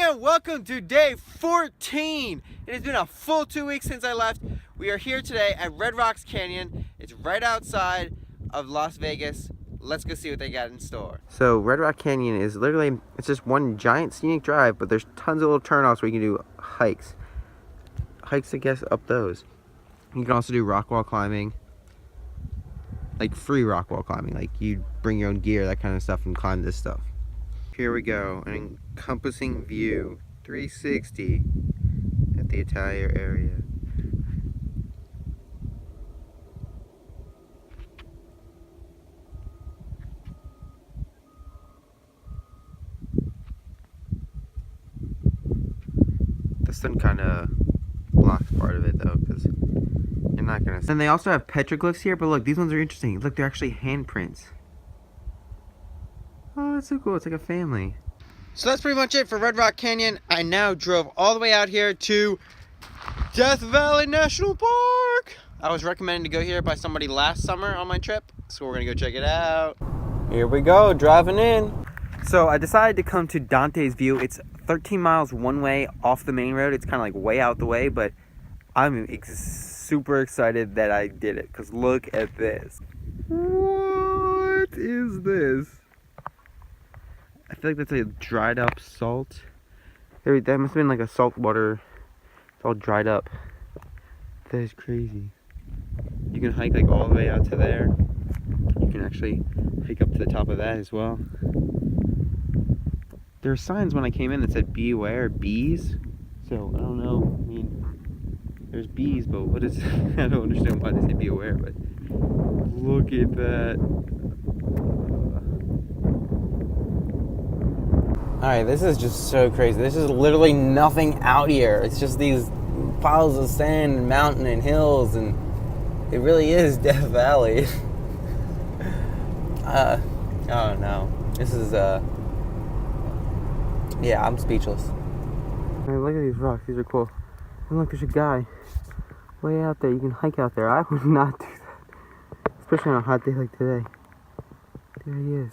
and welcome to day 14. It has been a full 2 weeks since I left. We are here today at Red Rocks Canyon. It's right outside of Las Vegas. Let's go see what they got in store. So Red Rock Canyon is literally, it's just one giant scenic drive, but there's tons of little turnoffs where you can do hikes. Hikes, I guess, up those. You can also do rock wall climbing. Like free rock wall climbing. Like you bring your own gear, that kind of stuff, and climb this stuff. Here we go, an encompassing view, 360 at the entire area. The sun kind of blocks part of it though, because you're not gonna see. And they also have petroglyphs here, but look, these ones are interesting. Look, they're actually handprints. Oh, that's so cool. It's like a family. So that's pretty much it for Red Rock Canyon. I now drove all the way out here to Death Valley National Park. I was recommended to go here by somebody last summer on my trip, so we're gonna go check it out. Here we go, driving in. So I decided to come to Dantes View. It's 13 miles one way off the main road. It's kind of like way out the way, but I'm super excited that I did it, because look at this. What is this? I feel like that's a dried up salt. That must have been like a salt water. It's all dried up. That is crazy. You can hike like all the way out to there. You can actually hike up to the top of that as well. There were signs when I came in that said beware bees. So I don't know. I mean, there's bees, but what is? I don't understand why they say beware. But look at that. Alright, this is just so crazy. This is literally nothing out here. It's just these piles of sand and mountain and hills, and it really is Death Valley. Oh no. This is, yeah, I'm speechless. Hey, look at these rocks. These are cool. And look, there's a guy way out there. You can hike out there. I would not do that. Especially on a hot day like today. There he is.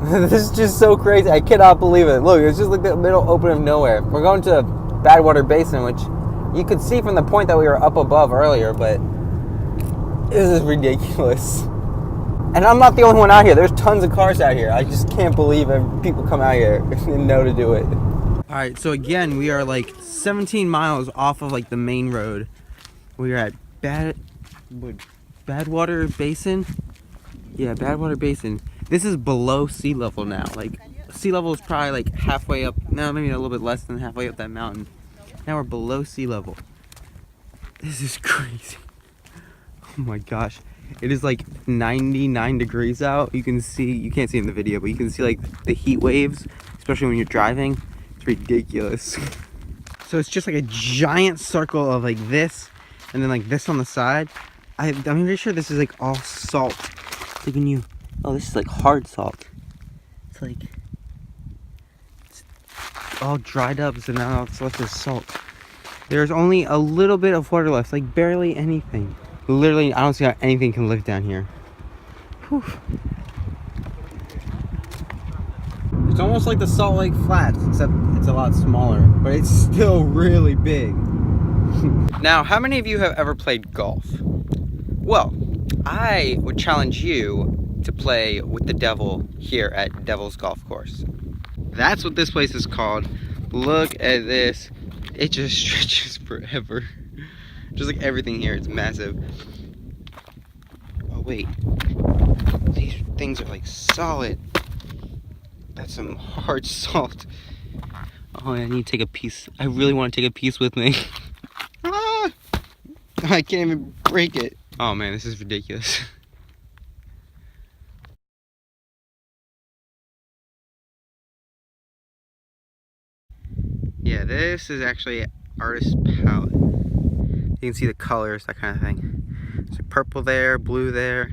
This is just so crazy. I cannot believe it. Look, it's just like the middle open of nowhere. We're going to Badwater Basin, which you could see from the point that we were up above earlier, but this is ridiculous. And I'm not the only one out here. There's tons of cars out here. I just can't believe people come out here and know to do it. Alright, so again, we are like 17 miles off of like the main road. We are at Badwater Basin. Yeah, Badwater Basin. This is below sea level now. Like, sea level is probably like halfway up. No, maybe a little bit less than halfway up that mountain. Now we're below sea level. This is crazy. Oh my gosh. It is like 99 degrees out. You can see, you can't see in the video, but you can see like the heat waves, especially when you're driving. It's ridiculous. So it's just like a giant circle of like this, and then like this on the side. I'm pretty sure this is like all salt. Like when you, oh, this is like hard salt. It's like, it's all dried up, so now it's left as salt. There's only a little bit of water left, like barely anything. Literally, I don't see how anything can live down here. Whew. It's almost like the Salt Lake Flats, except it's a lot smaller, but it's still really big. Now, how many of you have ever played golf? Well, I would challenge you to play with the devil here at Devil's Golf Course. That's what this place is called. Look at this. It just stretches forever. Just like everything here, it's massive. Oh wait, these things are like solid. That's some hard salt. Oh, I need to take a piece. I really want to take a piece with me. Ah! I can't even break it. Oh man, this is ridiculous. Yeah, this is actually artist palette. You can see the colors, that kind of thing. So purple there, blue there.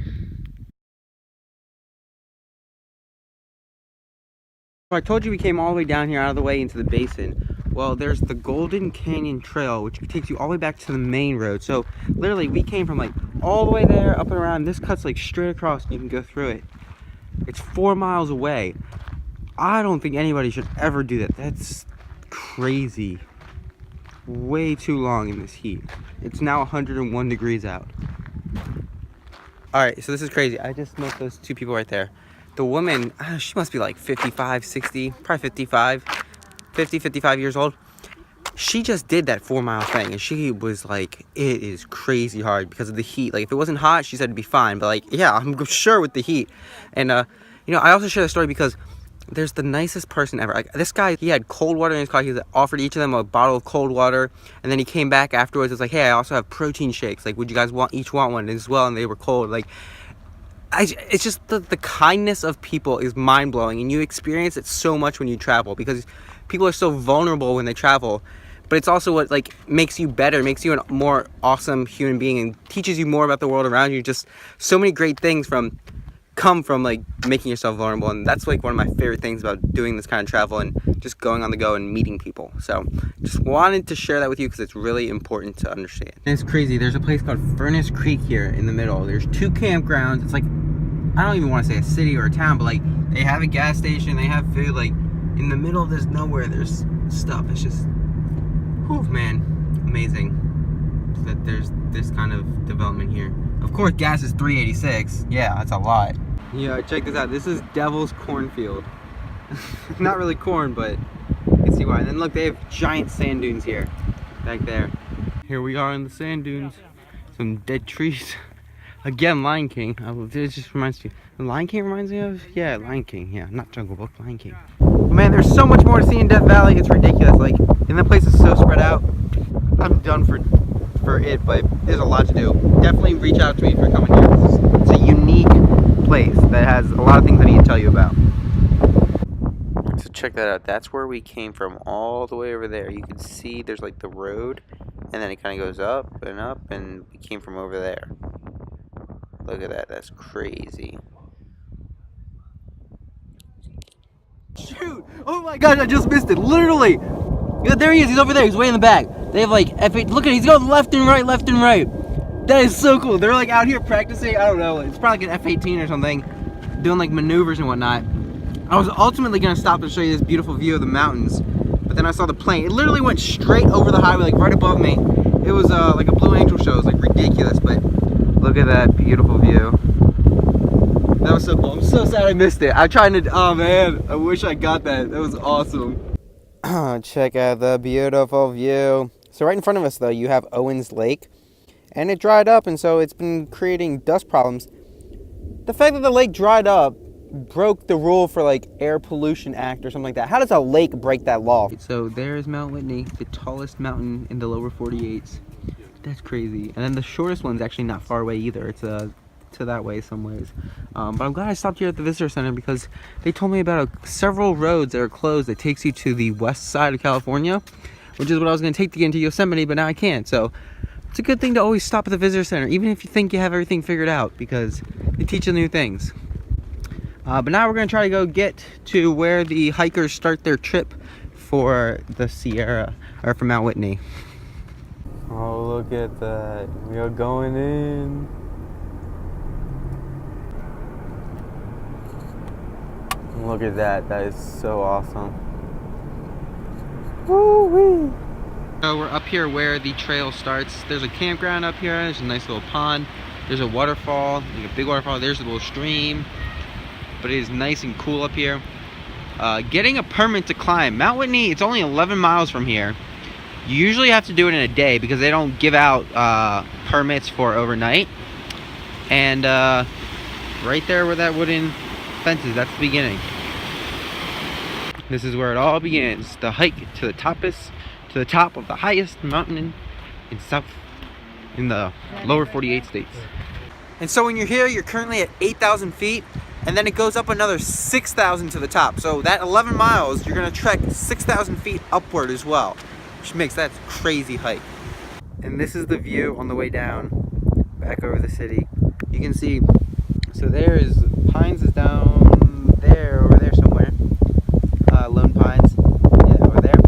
I told you we came all the way down here out of the way into the basin. Well, there's the Golden Canyon Trail, which takes you all the way back to the main road. So literally we came from like all the way there up and around. This cuts like straight across and you can go through it. It's 4 miles away. I don't think anybody should ever do that. That's crazy. Way too long in this heat. It's now 101 degrees out. All right, so this is crazy. I just met those two people right there. The woman, she must be like 55, 60, probably 55, 50, 55 years old. She just did that 4 mile thing, and she was like, it is crazy hard because of the heat. Like, if it wasn't hot, she said it'd be fine. But like, yeah, I'm sure with the heat. And, you know, I also share the story because there's the nicest person ever. Like, this guy, he had cold water in his car. He offered each of them a bottle of cold water, and then he came back afterwards. It was like, hey, I also have protein shakes. Like, would you guys each want one as well? And they were cold. Like, it's just the kindness of people is mind-blowing, and you experience it so much when you travel because people are so vulnerable when they travel. But it's also what like makes you better, makes you a more awesome human being, and teaches you more about the world around you. Just so many great things come from like making yourself vulnerable, and that's like one of my favorite things about doing this kind of travel and just going on the go and meeting people. So just wanted to share that with you because it's really important to understand. And it's crazy, there's a place called Furnace Creek here in the middle. There's 2 campgrounds. It's like, I don't even want to say a city or a town, but like they have a gas station, they have food. Like in the middle of this nowhere, there's stuff. It's just, whew, man, amazing that there's this kind of development here. Of course, gas is $3.86. Yeah, that's a lot. Yeah, check this out. This is Devil's Cornfield. Not really corn, but you can see why. And then look, they have giant sand dunes here, back there. Here we are in the sand dunes. Some dead trees. Again, Lion King. It just reminds you. Lion King reminds me of? Yeah, Lion King. Yeah, not Jungle Book, Lion King. Man, there's so much more to see in Death Valley. It's ridiculous. Like, and the place is so spread out. I'm done for it, but there's a lot to do. Definitely reach out to me for coming here. It's a unique place that has a lot of things I need to tell you about. So check that out. That's where we came from, all the way over there. You can see there's like the road, and then it kind of goes up, and we came from over there. Look at that. That's crazy. Shoot! Oh my gosh, I just missed it. Literally. Yeah, there he is. He's over there. He's way in the back. They have like F8. Look at it. He's going left and right, left and right. That is so cool. They're like out here practicing. I don't know. It's probably like an F-18 or something, doing like maneuvers and whatnot. I was ultimately going to stop and show you this beautiful view of the mountains, but then I saw the plane. It literally went straight over the highway, like right above me. It was like a Blue Angel show. It was like ridiculous, but look at that beautiful view. That was so cool. I'm so sad I missed it. I'm trying to, oh man, I wish I got that. That was awesome. Check out the beautiful view. So right in front of us though, you have Owens Lake, and it dried up, and so it's been creating dust problems. The fact that the lake dried up broke the rule for like Air Pollution Act or something like that. How does a lake break that law? So there's Mount Whitney, the tallest mountain in the lower 48s. That's crazy. And then the shortest one's actually not far away either. It's to that way some ways. But I'm glad I stopped here at the visitor center because they told me about several roads that are closed that takes you to the west side of California, which is what I was going to take to get into Yosemite, but now I can't. So it's a good thing to always stop at the visitor center, even if you think you have everything figured out, because they teach you new things. But now we're going to try to go get to where the hikers start their trip for the Sierra, or for Mount Whitney. Oh, look at that. We are going in. Look at that. That is so awesome. Woo-wee. So we're up here where the trail starts. There's a campground up here. There's a nice little pond. There's a waterfall, like a big waterfall. There's a little stream. But it is nice and cool up here. Getting a permit to climb Mount Whitney, it's only 11 miles from here. You usually have to do it in a day because they don't give out permits for overnight. And right there where that wooden fence is, that's the beginning. This is where it all begins. The hike to the top of the highest mountain in the lower 48 states. And so when you're here, you're currently at 8,000 feet, and then it goes up another 6,000 to the top. So that 11 miles, you're gonna trek 6,000 feet upward as well, which makes that a crazy hike. And this is the view on the way down, back over the city. You can see, so there is, Pines is down there, over there somewhere. Lone Pines, yeah, over there.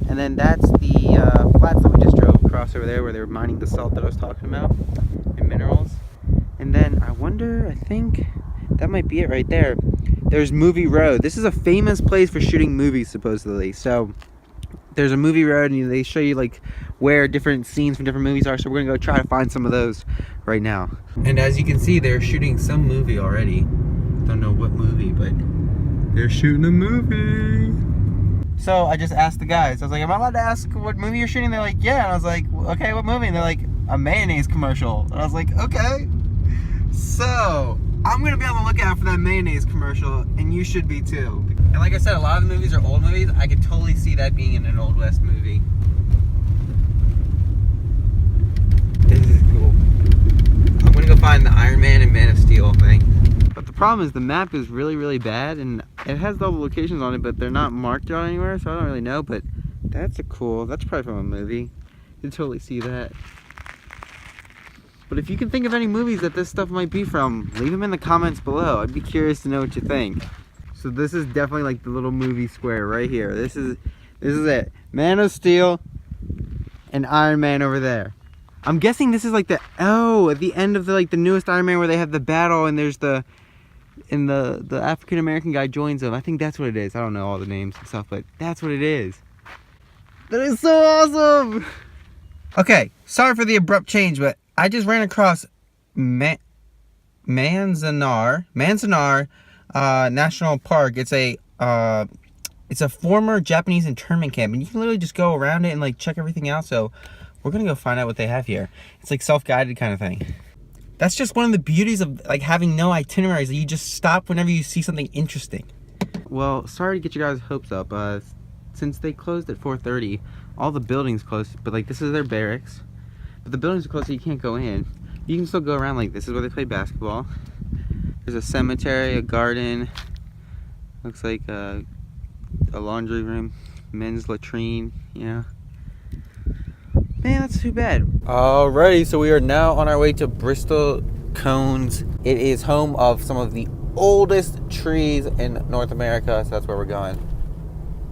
And then that's the flats that we just drove across over there where they were mining the salt that I was talking about and minerals. And then I wonder, I think that might be it right there. There's Movie Road. This is a famous place for shooting movies, supposedly. So there's a movie road, and they show you like where different scenes from different movies are. So we're gonna go try to find some of those right now. And as you can see, they're shooting some movie already. Don't know what movie, but they're shooting a movie. So I just asked the guys. I was like, "Am I allowed to ask what movie you're shooting?" They're like, "Yeah." And I was like, "Okay, what movie?" And they're like, "A mayonnaise commercial." And I was like, "Okay." So I'm gonna be on the lookout for that mayonnaise commercial, and you should be too. And like I said, a lot of the movies are old movies. I could totally see that being in an Old West movie. This is cool. I'm gonna go find the Iron Man and Man of Steel thing. But the problem is the map is really, really bad, and it has all the locations on it, but they're not marked out anywhere, so I don't really know. But that's that's probably from a movie. You can totally see that. But if you can think of any movies that this stuff might be from, leave them in the comments below. I'd be curious to know what you think. So this is definitely like the little movie square right here. This is it. Man of Steel and Iron Man over there. I'm guessing this is like at the end of the newest Iron Man where they have the battle and there's the African American guy joins them. I think that's what it is. I don't know all the names and stuff, but that's what it is. That is so awesome. Okay, sorry for the abrupt change, but I just ran across Manzanar National Park. It's a former Japanese internment camp, and you can literally just go around it and like check everything out. So we're gonna go find out what they have here. It's like self-guided kind of thing. That's just one of the beauties of like having no itineraries. That you just stop whenever you see something interesting. Well, sorry to get you guys' hopes up. Since they closed at 4:30, all the buildings closed. But like this is their barracks. But the buildings are closed, so you can't go in. You can still go around. Like this is where they play basketball. There's a cemetery, a garden. Looks like a laundry room, men's latrine. Yeah. Man, that's too bad. Alrighty, so we are now on our way to Bristlecones. It is home of some of the oldest trees in North America, so that's where we're going.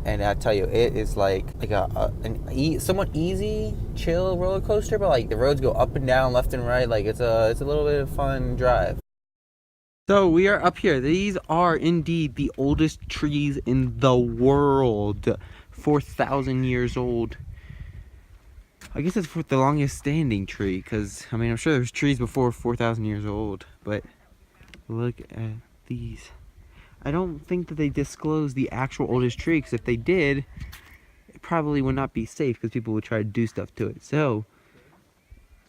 And I tell you, it is like a somewhat easy, chill roller coaster, but like the roads go up and down, left and right. Like it's a little bit of fun drive. So we are up here. These are indeed the oldest trees in the world. 4,000 years old. I guess it's for the longest standing tree, because I mean I'm sure there's trees before 4,000 years old, but look at these. I don't think that they disclose the actual oldest tree, because if they did, it probably would not be safe because people would try to do stuff to it. So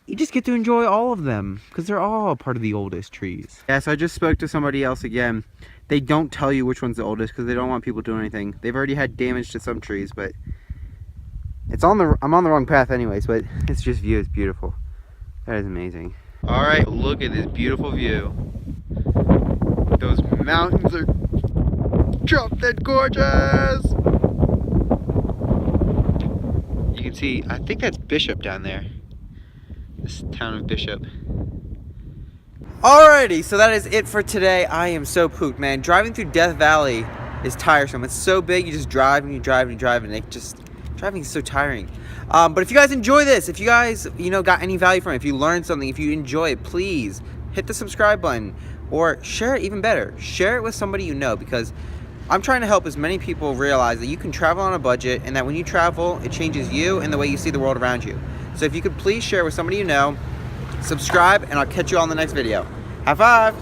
you just get to enjoy all of them because they're all part of the oldest trees. Yeah, so I just spoke to somebody else again. They don't tell you which one's the oldest because they don't want people doing anything. They've already had damage to some trees, but I'm on the wrong path anyways, but it's just view. It's beautiful. That is amazing. All right, look at this beautiful view. Those mountains are drop dead gorgeous. You can see, I think that's Bishop down there. This town of Bishop. Alrighty, so that is it for today. I am so pooped, man. Driving through Death Valley is tiresome. It's so big, you just drive and you drive and you drive, and it just, driving is so tiring. But if you guys enjoy this, if you guys, got any value from it, if you learned something, if you enjoy it, please hit the subscribe button, or share it. Even better, share it with somebody you know, because I'm trying to help as many people realize that you can travel on a budget, and that when you travel, it changes you and the way you see the world around you. So if you could please share with somebody you know, subscribe, and I'll catch you all in the next video. High five!